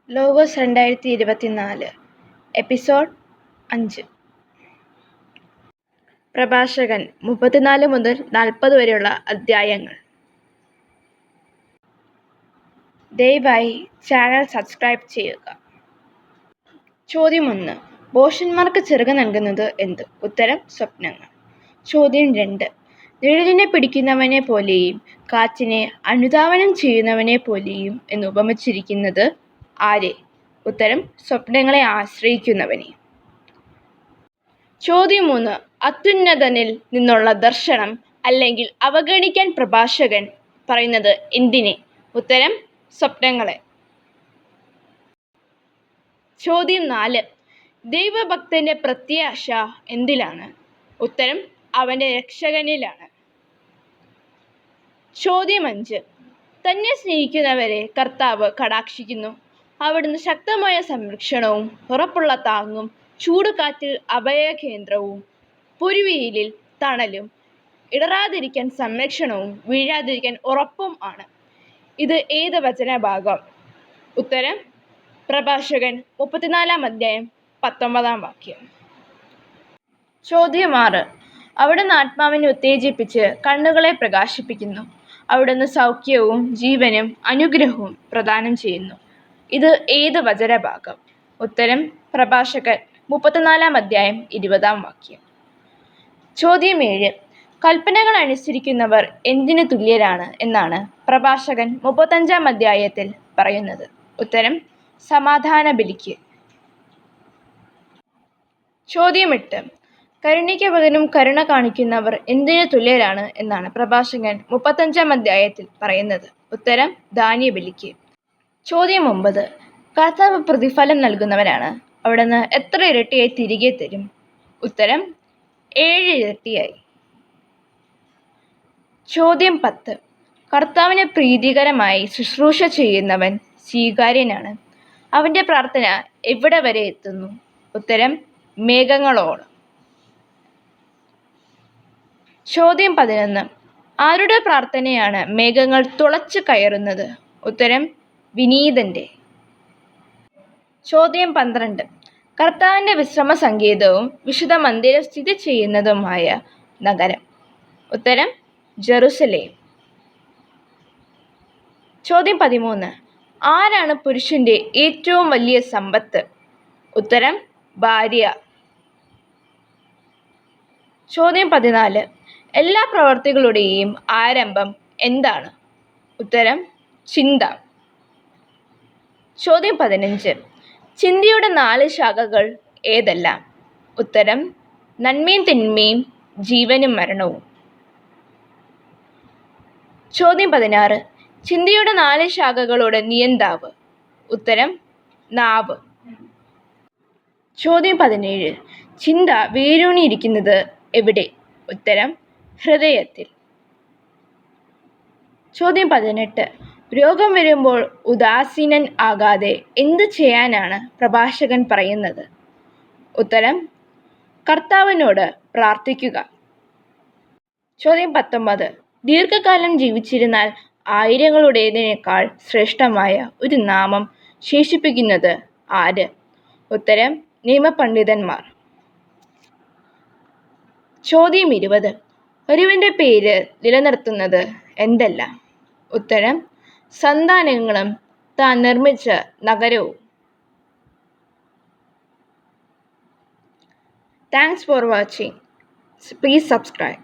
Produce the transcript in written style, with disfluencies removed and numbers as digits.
Logos 2024 episode 5. പ്രഭാഷകൻ 34 മുതൽ 40 വരെയുള്ള അധ്യായങ്ങൾ. ദയവായി ചാനൽ സബ്സ്ക്രൈബ് ചെയ്യുക. ചോദ്യം 1. ഭോഷന്മാർക്ക് ചിറക് നൽകുന്നത് എന്ത്? ഉത്തരം: സ്വപ്നങ്ങൾ. ചോദ്യം 2. നിഴലിനെ പിടിക്കുന്നവനെ പോലെയും കാറ്റിനെ അനുധാവനം ചെയ്യുന്നവനെ പോലെയും എന്ന് ഉപമിച്ചിരിക്കുന്നത് ആരെ? ഉത്തരം: സ്വപ്നങ്ങളെ ആശ്രയിക്കുന്നവനെ. ചോദ്യം 3. അത്യുന്നതനിൽ നിന്നുള്ള ദർശനം അല്ലെങ്കിൽ അവഗണിക്കാൻ പ്രഭാഷകൻ പറയുന്നത് എന്തിനെ? ഉത്തരം: സ്വപ്നങ്ങളെ. ചോദ്യം 4. ദൈവഭക്തന്റെ പ്രത്യാശ എന്തിലാണ്? ഉത്തരം: അവന്റെ രക്ഷകനിലാണ്. ചോദ്യം 5. തന്നെ സ്നേഹിക്കുന്നവരെ കർത്താവ് കടാക്ഷിക്കുന്നു. അവിടുന്ന് ശക്തമായ സംരക്ഷണവും ഉറപ്പുള്ള താങ്ങും ചൂടുകാറ്റിൽ അഭയകേന്ദ്രവും പൊരുവെയിലിൽ തണലും ഇടറാതിരിക്കാൻ സംരക്ഷണവും വീഴാതിരിക്കാൻ ഉറപ്പും ആണ്. ഇത് ഏത് വചനഭാഗം? ഉത്തരം: പ്രഭാഷകൻ 34 അധ്യായം 19 വാക്യം. ചോദ്യം 6. അവിടുന്ന് ആത്മാവിനെ ഉത്തേജിപ്പിച്ച് കണ്ണുകളെ പ്രകാശിപ്പിക്കുന്നു. അവിടുന്ന് സൗഖ്യവും ജീവനും അനുഗ്രഹവും പ്രദാനം ചെയ്യുന്നു. ഇത് ഏത് വചനഭാഗം? ഉത്തരം: പ്രഭാഷകൻ 34 അധ്യായം 20 വാക്യം. ചോദ്യം 7. കൽപ്പനകൾ അനുസരിക്കുന്നവർ എന്തിനു തുല്യരാണ് എന്നാണ് പ്രഭാഷകൻ 35 അധ്യായത്തിൽ പറയുന്നത്? ഉത്തരം: സമാധാന ബലിക്ക്. ചോദ്യം 8. കരുണയ്ക്ക് പകരം കരുണ കാണിക്കുന്നവർ എന്തിനു തുല്യരാണ് എന്നാണ് പ്രഭാഷകൻ 35 അധ്യായത്തിൽ പറയുന്നത്? ഉത്തരം: ധാന്യബലിക്ക്. ചോദ്യം 9. കർത്താവ് പ്രതിഫലം നൽകുന്നവനാണ്. അവിടുന്ന് എത്ര ഇരട്ടിയായി തിരികെ തരും? ഉത്തരം: 7 ഇരട്ടിയായി. ചോദ്യം 10. കർത്താവിന് പ്രീതികരമായി ശുശ്രൂഷ ചെയ്യുന്നവൻ സ്വീകാര്യനാണ്. അവന്റെ പ്രാർത്ഥന എവിടെ വരെ എത്തുന്നു? ഉത്തരം: മേഘങ്ങളോളം. ചോദ്യം 11. ആരുടെ പ്രാർത്ഥനയാണ് മേഘങ്ങൾ തുളച്ചു കയറുന്നത്? ഉത്തരം: വിനീതന്റെ. ചോദ്യം 12. കർത്താവിന്റെ വിശ്രമ സങ്കേതവും വിശുദ്ധ മന്ദിരം സ്ഥിതി ചെയ്യുന്നതുമായ നഗരം? ഉത്തരം: ജെറുസലേം. ചോദ്യം 13. ആരാണ് പുരുഷന്റെ ഏറ്റവും വലിയ സമ്പത്ത്? ഉത്തരം: ഭാര്യ. ചോദ്യം 14. എല്ലാ പ്രവൃത്തികളുടെയും ആരംഭം എന്താണ്? ഉത്തരം: ചിന്ത. ചോദ്യം 15. ചിന്തയുടെ 4 ശാഖകൾ ഏതെല്ലാം? ഉത്തരം: നന്മയും തിന്മയും ജീവനും മരണവും. ചോദ്യം 16. ചിന്തയുടെ 4 ശാഖകളുടെ നിയന്താവ്? ഉത്തരം: നാവ്. ചോദ്യം 17. ചിന്ത വേരൂന്നിയിരിക്കുന്നത് എവിടെ? ഉത്തരം: ഹൃദയത്തിൽ. ചോദ്യം 18. രോഗം വരുമ്പോൾ ഉദാസീനൻ ആകാതെ എന്ത് ചെയ്യാനാണ് പ്രഭാഷകൻ പറയുന്നത്? ഉത്തരം: കർത്താവിനോട് പ്രാർത്ഥിക്കുക. ചോദ്യം 19. ദീർഘകാലം ജീവിച്ചിരുന്നാൽ ആയിരങ്ങളുടേതിനേക്കാൾ ശ്രേഷ്ഠമായ ഒരു നാമം ശേഷിപ്പിക്കുന്നത് ആര്? ഉത്തരം: നിയമപണ്ഡിതന്മാർ. ചോദ്യം 20. ഒരുവന്റെ പേര് നിലനിർത്തുന്നത് എന്തല്ല? ഉത്തരം: സന്താനങ്ങളും താൻ നിർമ്മിച്ച നഗരവും. Thanks for watching. Please subscribe.